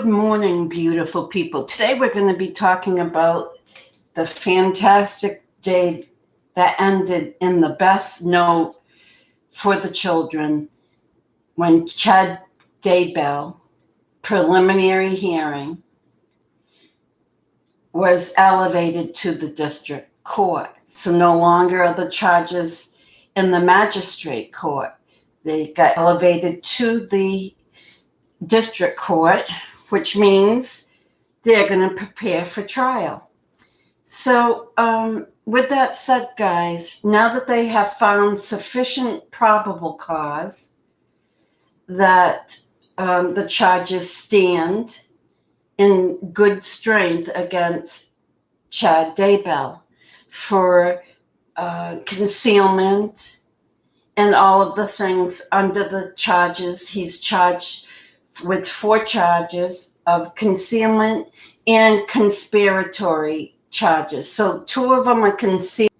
Good morning, beautiful people. Today we're going to be talking about the fantastic day that ended in the best note for the children when Chad Daybell preliminary hearing was elevated to the district court. So no longer are the charges in the magistrate court. They got elevated to the district court, which means they're going to prepare for trial. So with that said, guys, now that they have found sufficient probable cause that the charges stand in good strength against Chad Daybell for concealment and all of the things under the charges. He's charged with 4 charges of concealment and conspiratory charges. So 2 of them are concealed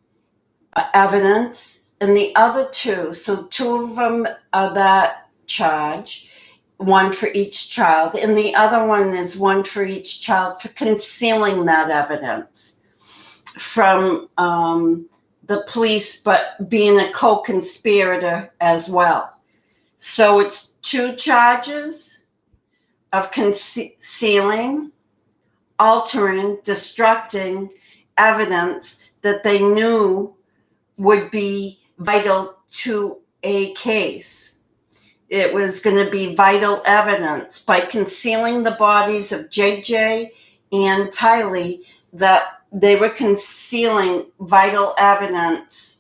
evidence, and the other 2, so 2 of them are that charge, 1 for each child, and the other one is 1 for each child for concealing that evidence from the police, but being a co-conspirator as well. So it's 2 charges of concealing, altering, destructing evidence that they knew would be vital to a case. It was going to be vital evidence by concealing the bodies of JJ and TYLEE, that they were concealing vital evidence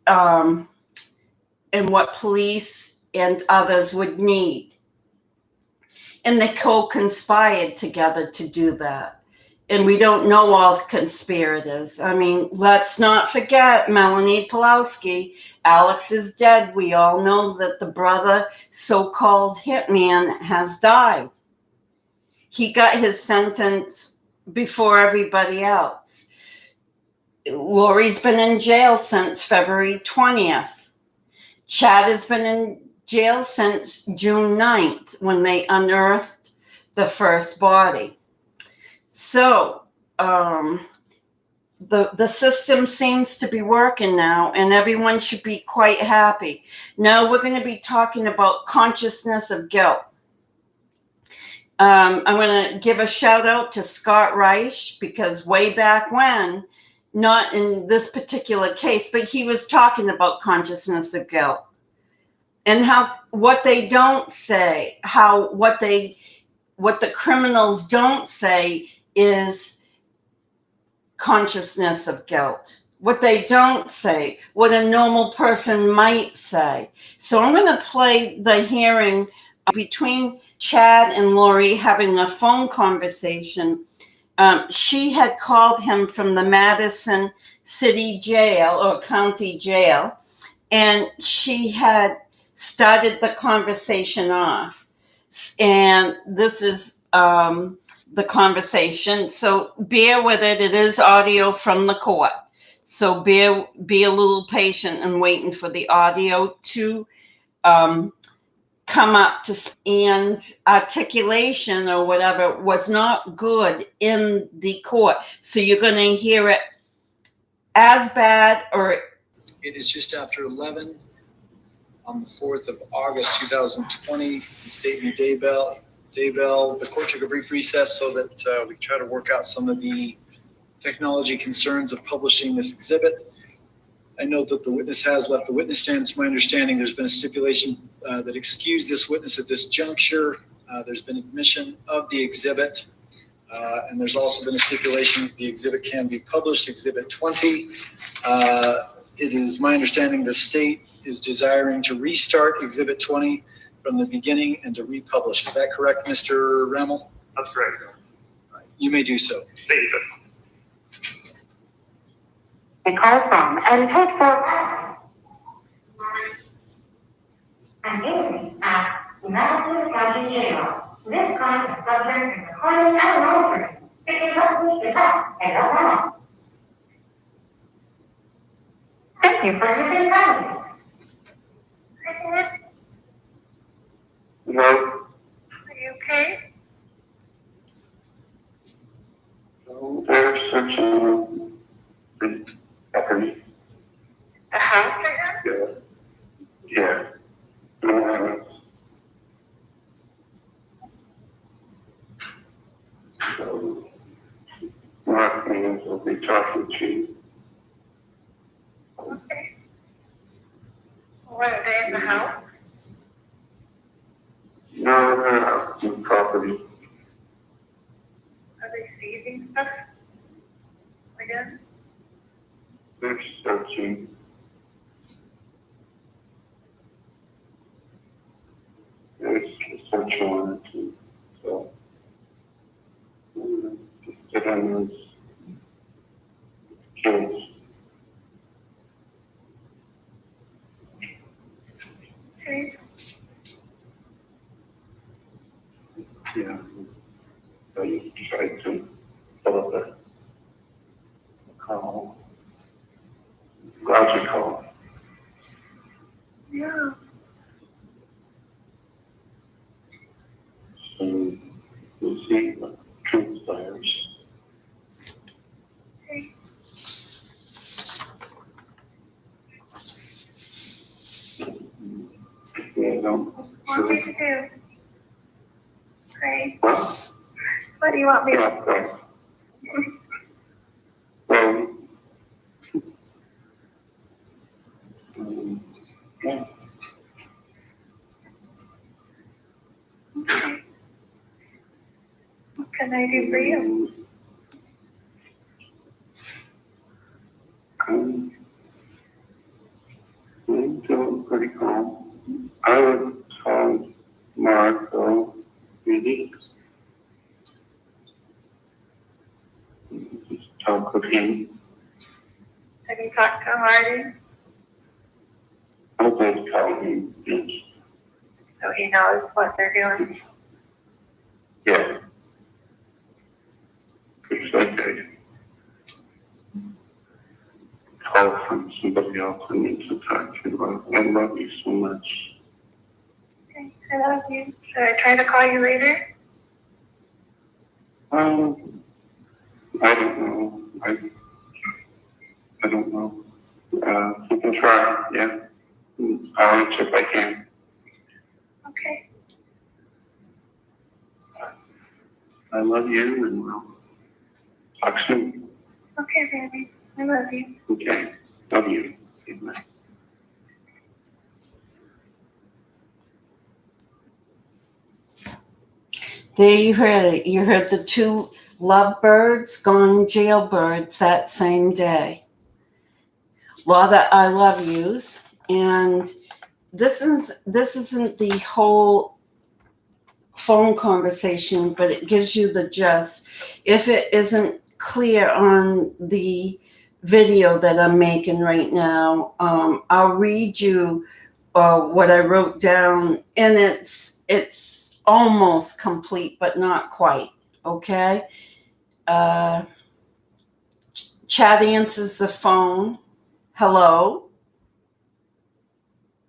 and what police and others would need. And they co-conspired together to do that. And we don't know all the conspirators. I mean, let's not forget Melanie Pawlowski. Alex is dead. We all know that the brother, so-called hitman, has died. He got his sentence before everybody else. Lori's been in jail since February 20th. Chad has been in jail since June 9th when they unearthed the first body. So the system seems to be working now, and everyone should be quite happy. Now we're going to be talking about consciousness of guilt. I'm going to give a shout out to Scott REISCH, because way back when, not in this particular case, but he was talking about consciousness of guilt. And how what they don't say, what the criminals don't say is consciousness of guilt. What they don't say, what a normal person might say. So I'm going to play the hearing between Chad and Lori having a phone conversation. She had called him from the Madison City Jail or County Jail, and she had started the conversation off. And this is the conversation. So bear with it. It is audio from the court. So be a little patient and waiting for the audio to come up to, and articulation or whatever was not good in the court. So you're going to hear it as bad, or it is just after 11 on the 4th of August, 2020, in State v. Daybell. The court took a brief recess so that we could try to work out some of the technology concerns of publishing this exhibit. I know that the witness has left the witness stand. It's my understanding there's been a stipulation that excused this witness at this juncture. There's been admission of the exhibit. And there's also been a stipulation that the exhibit can be published, Exhibit 20. It is my understanding the state is desiring to restart Exhibit 20 from the beginning and to republish. Is that correct, Mr. Remmel? That's correct. You may do so. Thank you. A call from and paid for an evening at Madison County Jail. This kind of subject is recorded and monitored. It is likely to pass and allow. Thank you for your time. No. Are you okay? searching the property. The house right now? Yeah. Yeah. So, Mark means will be talking to you. Okay. Were they in the house? No, they're out in property. Are they seizing stuff? Again? They're searching. There's a search warrant, and so just sit on those kids. Okay. Yeah. So you try to follow the call. Roger call. Yeah. So we'll see what transpires. Okay. Yeah, don't. What do you want me to do? Pray. What? What do you want me to Yeah, right. Well, yeah. Okay. What can I do for you? I'm feeling pretty calm. I would call Mark, though, really. Just talk with him. Have you talked to him already? I would call him, yes. So he knows what they're doing? Yeah. It's like I call from somebody else I need to talk to. I love you so much. Okay, I love you. Should I try to call you later? I don't know. I don't know. You can try, yeah. I'll answer if I can. Okay. I love you, and we'll talk soon. Okay, baby. I love you. Okay. Love you. Good night. There you heard it. You heard the two lovebirds going jailbirds that same day. A lot of I love yous, and this isn't the whole phone conversation, but it gives you the gist. If it isn't clear on the video that I'm making right now, I'll read you what I wrote down, and it's almost complete, but not quite. Okay. Chad answers the phone. Hello.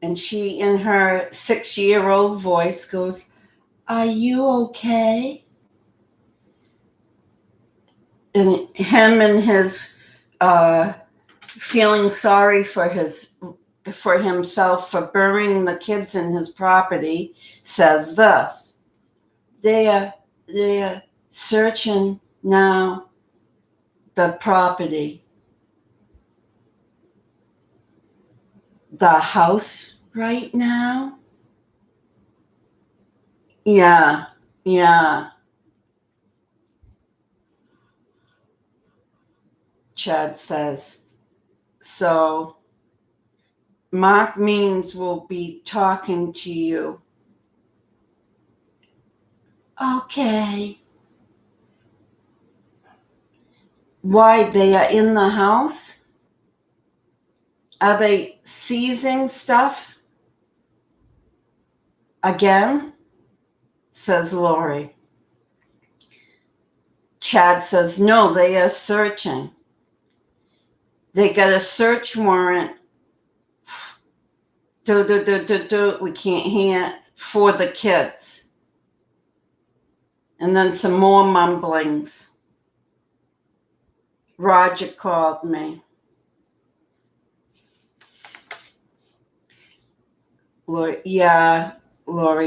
And she, in her 6-year-old voice, goes, "Are you okay?" And him and his feeling sorry for himself for burying the kids in his property, says this: They're searching now the property. The house right now? Yeah. Chad says. So Mark Means will be talking to you. Okay. Why, they are in the house? Are they seizing stuff? Again? Says Lori. Chad says, no, they are searching. They got a search warrant. We can't hear, for the kids. And then some more mumblings. Roger called me. Lori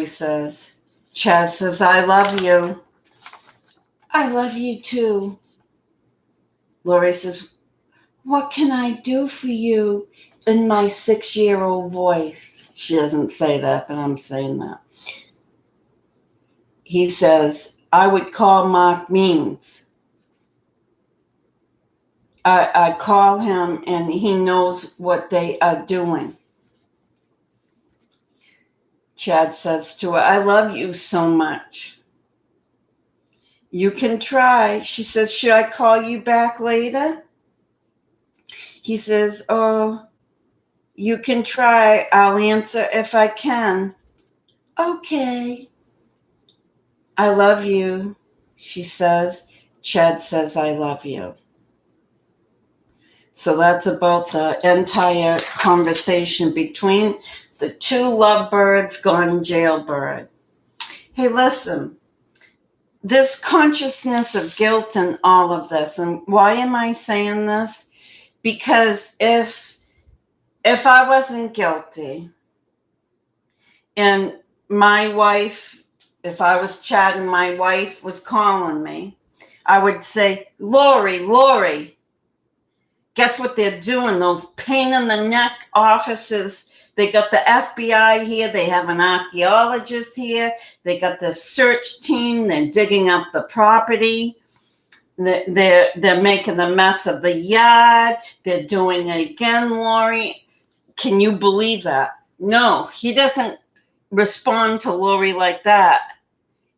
says. Chad says, I love you. I love you too. Lori says, what can I do for you in my 6-year-old voice? She doesn't say that, but I'm saying that. He says, I would call Mark Means. I call him and he knows what they are doing. Chad says to her, I love you so much. You can try. She says, should I call you back later? He says, oh, you can try. I'll answer if I can. Okay. I love you, she says. Chad says, I love you. So that's about the entire conversation between the two lovebirds gone jailbird. Hey, listen, this consciousness of guilt and all of this, and why am I saying this? Because if I wasn't guilty and my wife, if I was Chad and my wife was calling me, I would say, Lori, guess what they're doing? Those pain in the neck offices. They got the FBI here. They have an archaeologist here. They got the search team. They're digging up the property. They're making a mess of the yard. They're doing it again, Lori. Can you believe that? No, he doesn't respond to Lori like that.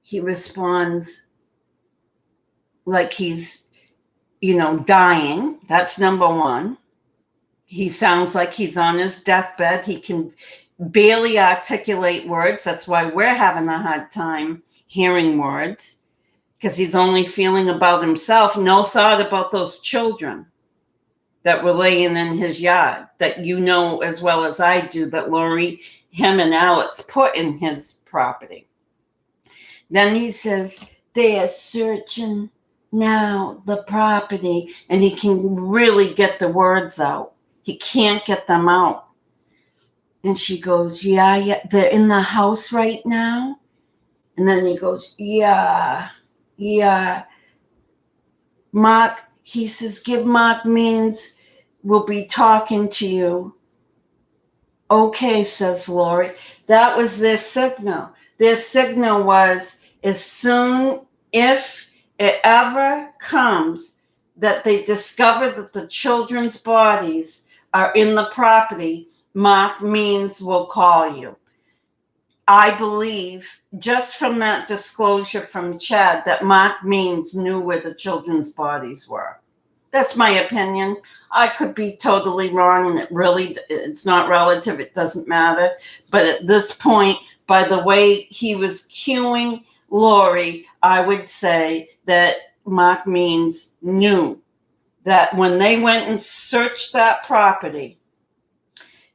He responds like he's, dying. That's number one. He sounds like he's on his deathbed. He can barely articulate words. That's why we're having a hard time hearing words, because he's only feeling about himself. No thought about those children that were laying in his yard, that as well as I do, that Lori, him and Alex put in his property. Then he says, they are searching now the property, and he can really get the words out. He can't get them out. And she goes, yeah, they're in the house right now. And then he goes, yeah. Mark, he says, give Mark Means, we'll be talking to you. Okay, says Lori. That was their signal. Their signal was, as soon, if it ever comes that they discover that the children's bodies are in the property, Mark Means will call you. I believe, just from that disclosure from Chad, that Mark Means knew where the children's bodies were. That's my opinion. I could be totally wrong, and it's not relative. It doesn't matter. But at this point, by the way he was cueing Lori, I would say that Mark Means knew that when they went and searched that property,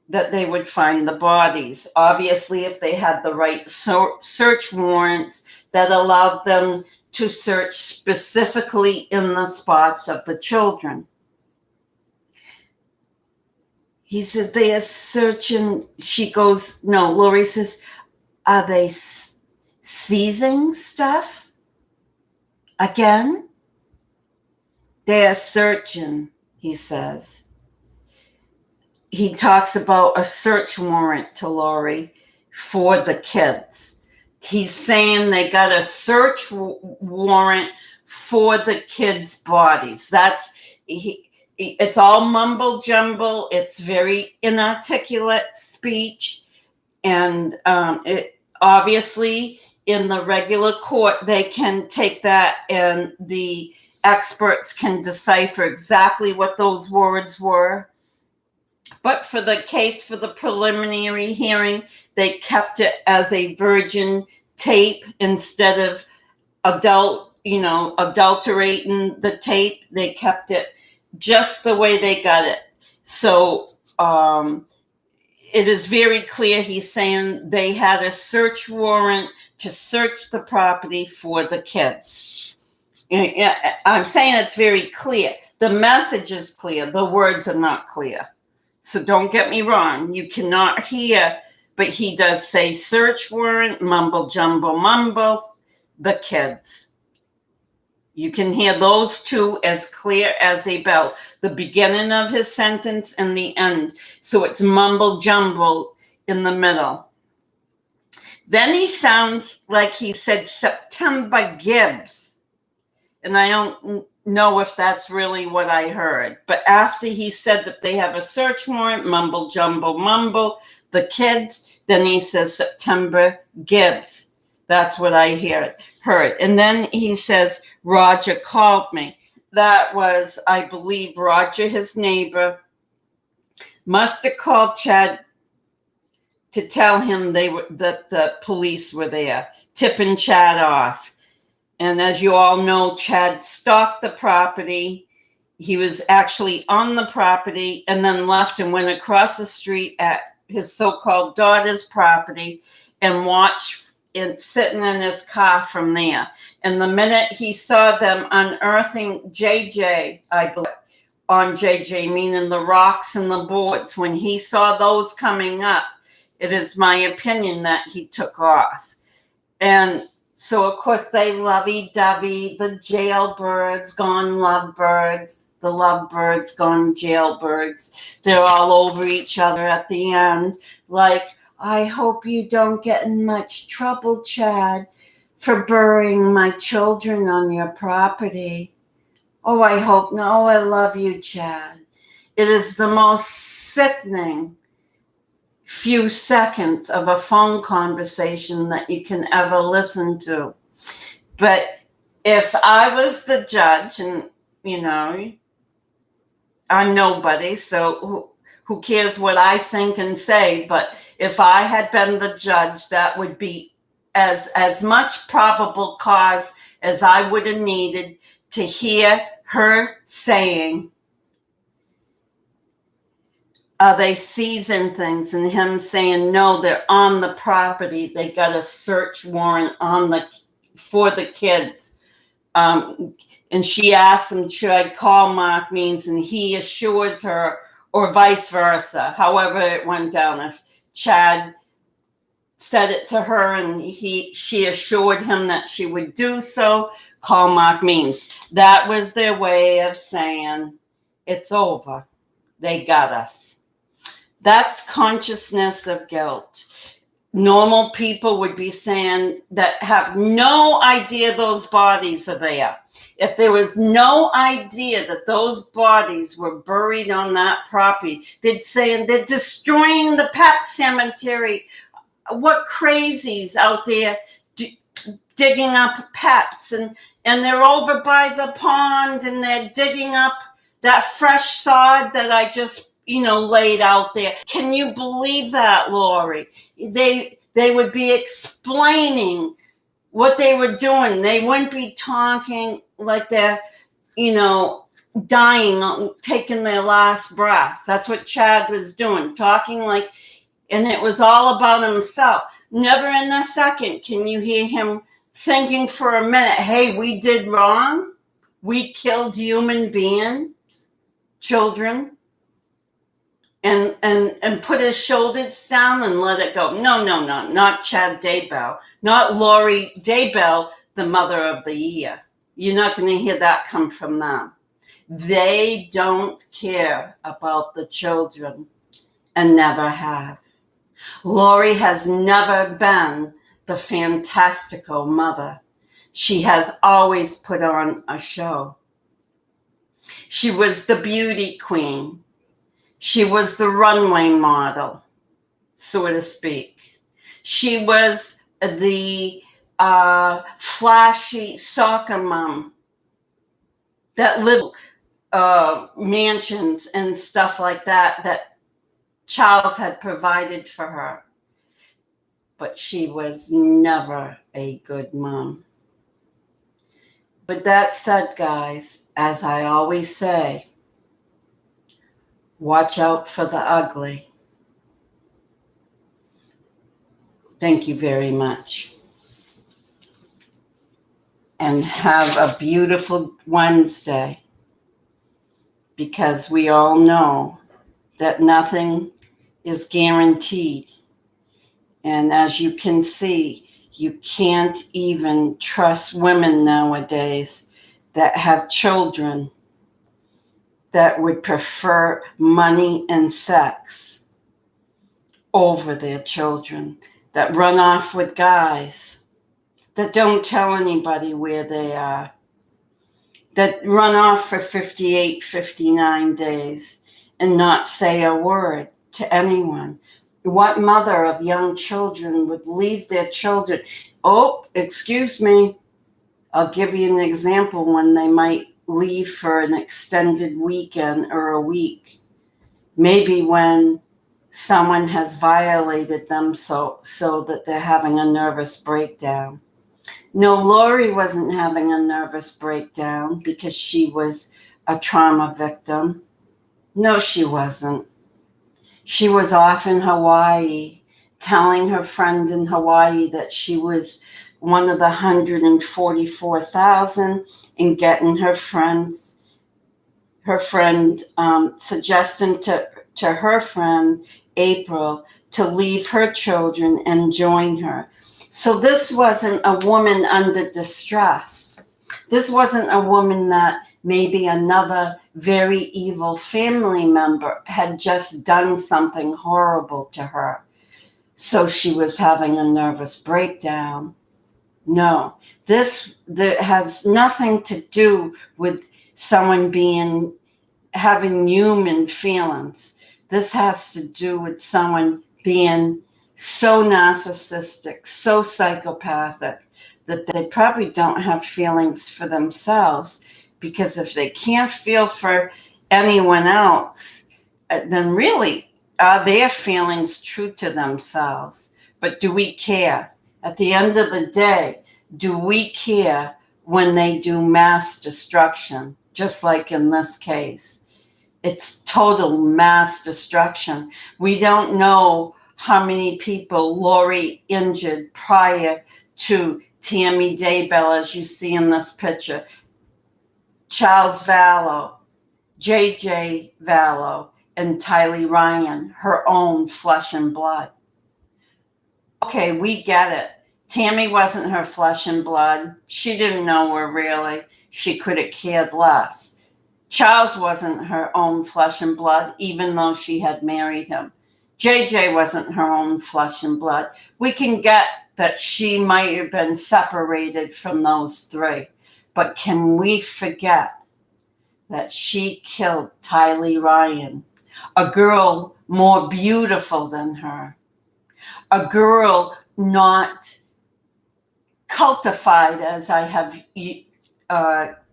that they would find the bodies. Obviously, if they had the right search warrants that allowed them to search specifically in the spots of the children. He says, they are searching. She goes, no, Lori says, are they seizing stuff again? They are searching, he says. He talks about a search warrant to Lori for the kids. He's saying they got a search warrant for the kids' bodies. It's all mumble jumble. It's very inarticulate speech. And it obviously in the regular court, they can take that and the experts can decipher exactly what those words were. But for the case, for the preliminary hearing, they kept it as a virgin tape instead of adulterating the tape. They kept it just the way they got it. So it is very clear he's saying they had a search warrant to search the property for the kids. I'm saying it's very clear. The message is clear. The words are not clear. So don't get me wrong. You cannot hear, but he does say search warrant, mumble jumble mumble, the kids. You can hear those two as clear as a bell. The beginning of his sentence and the end. So it's mumble jumble in the middle. Then he sounds like he said September Gibbs. And I don't know if that's really what I heard. But after he said that they have a search warrant, mumble jumble mumble, the kids, then he says September Gibbs. That's what I heard. And then he says, Roger called me. That was, I believe, Roger, his neighbor, must have called Chad to tell him that the police were there, tipping Chad off. And as you all know, Chad stalked the property. He was actually on the property and then left and went across the street at his so-called daughter's property and watched it sitting in his car from there. And the minute he saw them unearthing JJ, I believe, on JJ, meaning the rocks and the boards, when he saw those coming up, it is my opinion that he took off. And so, of course, they lovey-dovey, the jailbirds gone lovebirds, the lovebirds gone jailbirds. They're all over each other at the end, like, I hope you don't get in much trouble, Chad, for burying my children on your property. Oh, I hope no. I love you, Chad. It is the most sickening few seconds of a phone conversation that you can ever listen to. But if I was the judge, and, you know, I'm nobody, so who cares what I think and say, but if I had been the judge, that would be as much probable cause as I would have needed to hear her saying, they season things, and him saying, no, they're on the property. They got a search warrant for the kids. And she asks him, should I call Mark Means? And he assures her, or vice versa, however it went down. If Chad said it to her and she assured him that she would do so, call Mark Means. That was their way of saying, it's over. They got us. That's consciousness of guilt. Normal people would be saying that have no idea those bodies are there. If there was no idea that those bodies were buried on that property, they'd say, they're destroying the pet cemetery. What crazies out there digging up pets, and they're over by the pond and they're digging up that fresh sod that I just laid out there. Can you believe that, Lori? They would be explaining what they were doing. They wouldn't be talking like they're, dying, taking their last breath. That's what Chad was doing, talking like, and it was all about himself. Never in a second can you hear him thinking for a minute, hey, we did wrong. We killed human beings, children. And put his shoulders down and let it go. No, not Chad Daybell, not Lori Daybell, the mother of the year. You're not going to hear that come from them. They don't care about the children and never have. Lori has never been the fantastical mother. She has always put on a show. She was the beauty queen. She was the runway model, so to speak. She was the flashy soccer mom that lived mansions and stuff like that Charles had provided for her. But she was never a good mom. But that said, guys, as I always say, watch out for the ugly. Thank you very much. And have a beautiful Wednesday. because we all know that nothing is guaranteed. And as you can see, you can't even trust women nowadays that have children that would prefer money and sex over their children, that run off with guys, that don't tell anybody where they are, that run off for 58, 59 days and not say a word to anyone. What mother of young children would leave their children? Oh, excuse me. I'll give you an example when they might leave for an extended weekend or a week. Maybe when someone has violated them so that they're having a nervous breakdown. No, Lori wasn't having a nervous breakdown because she was a trauma victim. No, she wasn't. She was off in Hawaii, telling her friend in Hawaii that she was one of the 144,000 and getting her friend suggesting to her friend, April, to leave her children and join her. So this wasn't a woman under distress. This wasn't a woman that maybe another very evil family member had just done something horrible to her, so she was having a nervous breakdown. No, this has nothing to do with someone having human feelings. This has to do with someone being so narcissistic, so psychopathic, that they probably don't have feelings for themselves, because if they can't feel for anyone else, then really are their feelings true to themselves? But do we care? At the end of the day, do we care when they do mass destruction, just like in this case? It's total mass destruction. We don't know how many people Lori injured prior to Tammy Daybell, as you see in this picture. Charles Vallow, JJ Vallow, and TYLEE Ryan, her own flesh and blood. Okay, we get it. Tammy wasn't her flesh and blood. She didn't know her really. She could have cared less. Charles wasn't her own flesh and blood, even though she had married him. JJ wasn't her own flesh and blood. We can get that she might have been separated from those three. But can we forget that she killed TYLEE Ryan, a girl more beautiful than her, a girl not cultified, as I have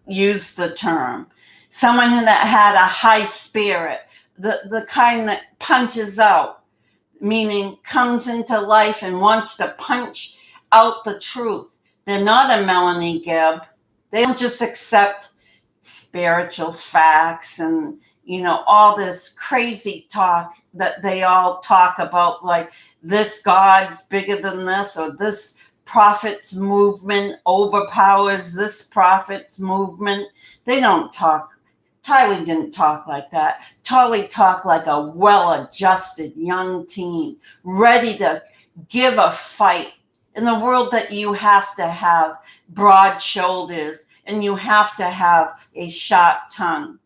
used the term, someone that had a high spirit, the kind that punches out, meaning comes into life and wants to punch out the truth. They're not a Melanie Gibb. They don't just accept spiritual facts and, all this crazy talk that they all talk about, like this God's bigger than this, or this prophet's movement overpowers this prophet's movement. They don't talk. TYLEE didn't talk like that. TYLEE talked like a well-adjusted young teen, ready to give a fight in the world that you have to have broad shoulders, and you have to have a sharp tongue,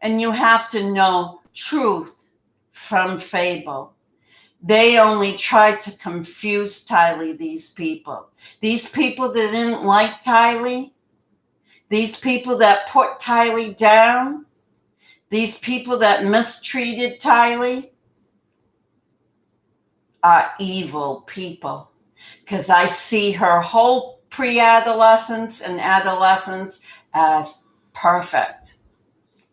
and you have to know truth from fable. They only tried to confuse TYLEE, these people. These people that didn't like TYLEE, these people that put TYLEE down, these people that mistreated TYLEE are evil people. Because I see her whole pre-adolescence and adolescence as perfect,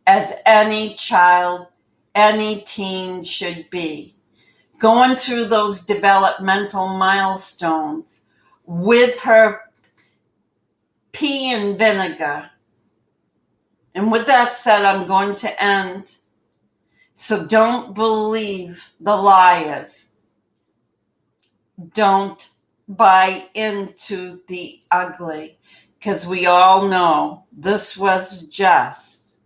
as any child, any teen should be. Going through those developmental milestones with her pea and vinegar. And with that said, I'm going to end. So don't believe the liars. Don't buy into the ugly, because we all know this was just